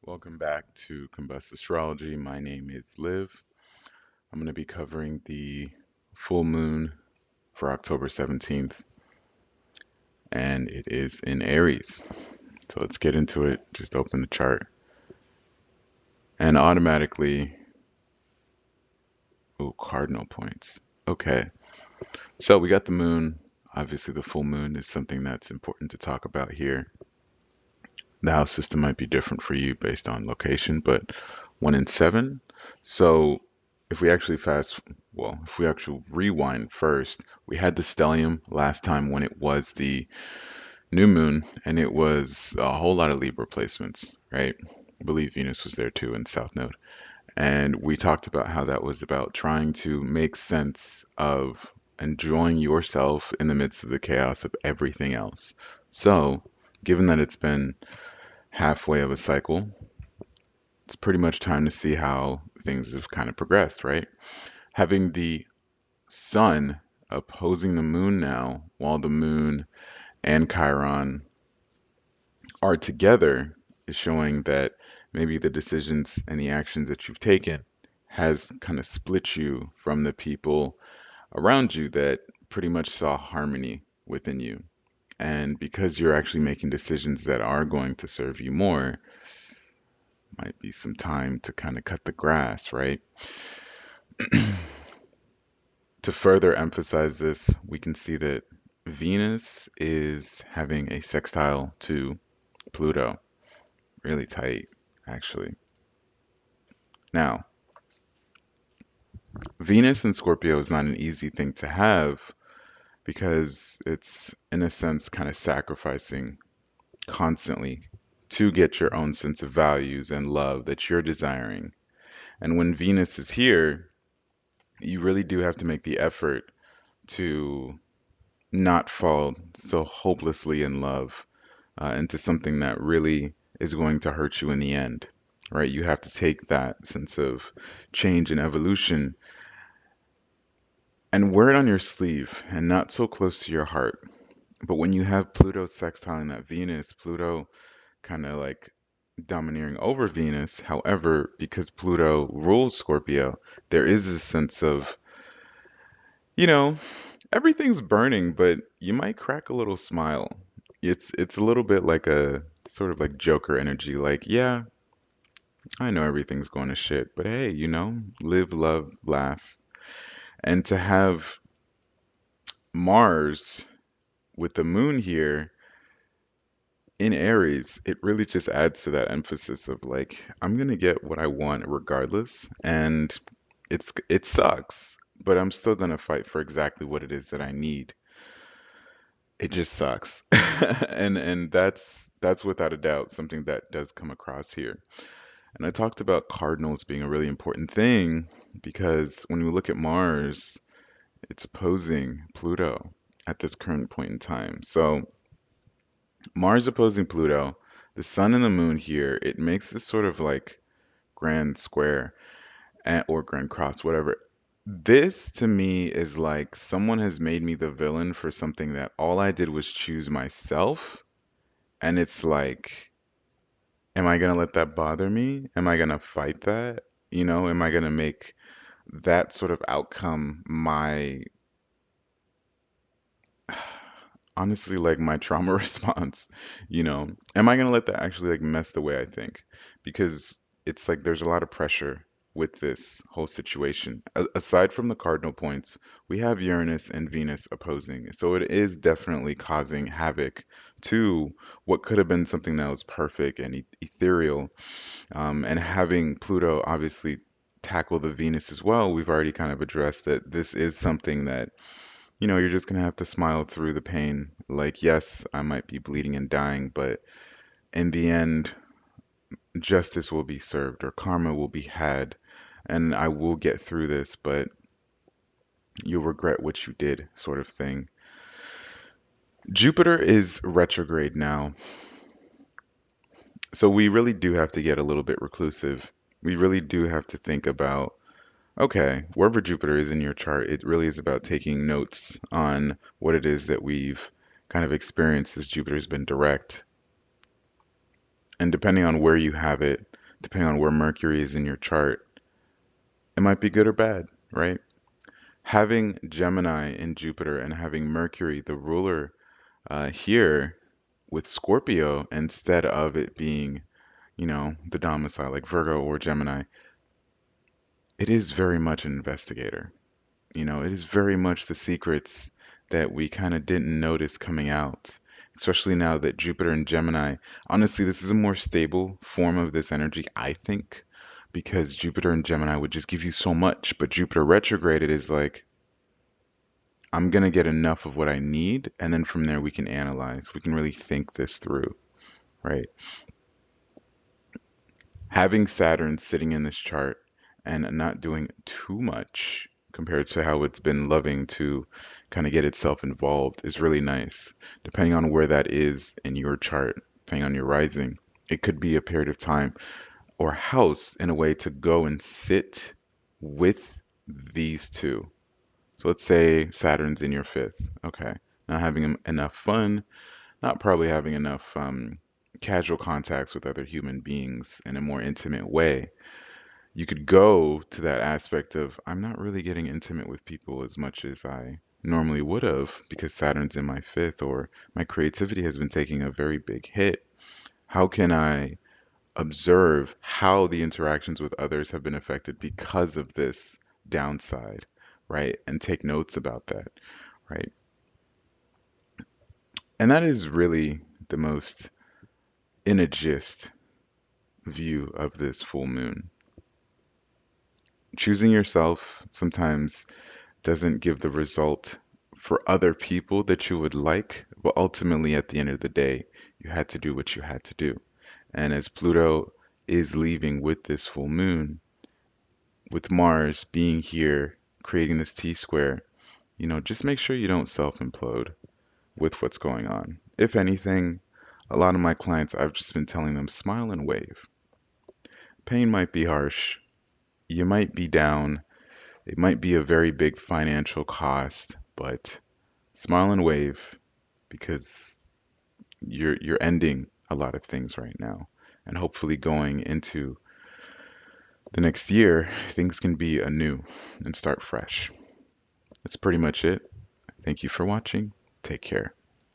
Welcome back to Combust Astrology. My name is Liv. I'm going to be covering the full moon for October 17th, and it is in Aries. So let's get into it. Just open the chart, and automatically, oh, cardinal points. Okay, so we got the moon. Obviously, the full moon is something that's important to talk about here. The house system might be different for you based on location, but 1 in 7. So if we actually rewind first, we had the stellium last time when it was the new moon, and it was a whole lot of Libra placements, right? I believe Venus was there too in South Node. And we talked about how that was about trying to make sense of enjoying yourself in the midst of the chaos of everything else. So, given that it's been halfway of a cycle, it's pretty much time to see how things have kind of progressed, right? Having the sun opposing the moon now, while the moon and Chiron are together, is showing that maybe the decisions and the actions that you've taken has kind of split you from the people around you that pretty much saw harmony within you. And because you're actually making decisions that are going to serve you more, might be some time to kind of cut the grass, right? To further emphasize this, we can see that Venus is having a sextile to Pluto. Really tight, actually. Now, Venus in Scorpio is not an easy thing to have because it's, in a sense, kind of sacrificing constantly to get your own sense of values and love that you're desiring. And when Venus is here, you really do have to make the effort to not fall so hopelessly in love into something that really is going to hurt you in the end, right? You have to take that sense of change and evolution and wear it on your sleeve and not so close to your heart. But when you have Pluto sextiling that Venus, Pluto kind of like domineering over Venus, however, because Pluto rules Scorpio, there is a sense of, you know, everything's burning, but you might crack a little smile. It's a little bit like a sort of like Joker energy, like, yeah, I know everything's going to shit, but hey, live, love, laugh. And to have Mars with the moon here in Aries, it really just adds to that emphasis of like, I'm gonna get what I want regardless, and it sucks, but I'm still gonna fight for exactly what it is that I need. It just sucks. And that's without a doubt something that does come across here. And I talked about cardinals being a really important thing because when we look at Mars, it's opposing Pluto at this current point in time. So Mars opposing Pluto, the sun and the moon here, it makes this sort of like grand square or grand cross, whatever. This to me is like someone has made me the villain for something that all I did was choose myself. And it's like, am I gonna let that bother me? Am I gonna fight that? Am I gonna make that sort of outcome my, honestly, like my trauma response? Am I gonna let that actually like mess the way I think? Because it's like there's a lot of pressure with this whole situation. Aside from the cardinal points, we have Uranus and Venus opposing. So it is definitely causing havoc to what could have been something that was perfect and ethereal. And having Pluto obviously tackle the Venus as well, we've already kind of addressed that this is something that, you're just gonna have to smile through the pain. Like, yes, I might be bleeding and dying, but in the end, justice will be served or karma will be had, and I will get through this, but you'll regret what you did, sort of thing. Jupiter is retrograde now, so we really do have to get a little bit reclusive. We really do have to think about, okay, wherever Jupiter is in your chart, it really is about taking notes on what it is that we've kind of experienced as Jupiter's been direct. And depending on where you have it, depending on where Mercury is in your chart, it might be good or bad, right? Having Gemini in Jupiter and having Mercury, the ruler, here with Scorpio, instead of it being, the domicile like Virgo or Gemini, it is very much an investigator. It is very much the secrets that we kind of didn't notice coming out, especially now that Jupiter and Gemini, honestly, this is a more stable form of this energy, I think, because Jupiter and Gemini would just give you so much, but Jupiter retrograded is like, I'm going to get enough of what I need, and then from there we can analyze. We can really think this through, right? Having Saturn sitting in this chart and not doing too much compared to how it's been loving to kind of get itself involved is really nice. Depending on where that is in your chart, depending on your rising, it could be a period of time or house in a way to go and sit with these two. So let's say Saturn's in your fifth. Okay. Not having enough fun, not probably having enough casual contacts with other human beings in a more intimate way. You could go to that aspect of, I'm not really getting intimate with people as much as I normally would have because Saturn's in my fifth, or my creativity has been taking a very big hit. How can I observe how the interactions with others have been affected because of this downside, right? And take notes about that, right? And that is really the most, in a gist, view of this full moon. Choosing yourself sometimes doesn't give the result for other people that you would like, but ultimately at the end of the day, you had to do what you had to do. And as Pluto is leaving with this full moon, with Mars being here, creating this T square, just make sure you don't self implode with what's going on. If anything, a lot of my clients, I've just been telling them smile and wave. Pain might be harsh, you might be down, it might be a very big financial cost, but smile and wave because you're ending a lot of things right now. And hopefully going into the next year, things can be anew and start fresh. That's pretty much it. Thank you for watching. Take care.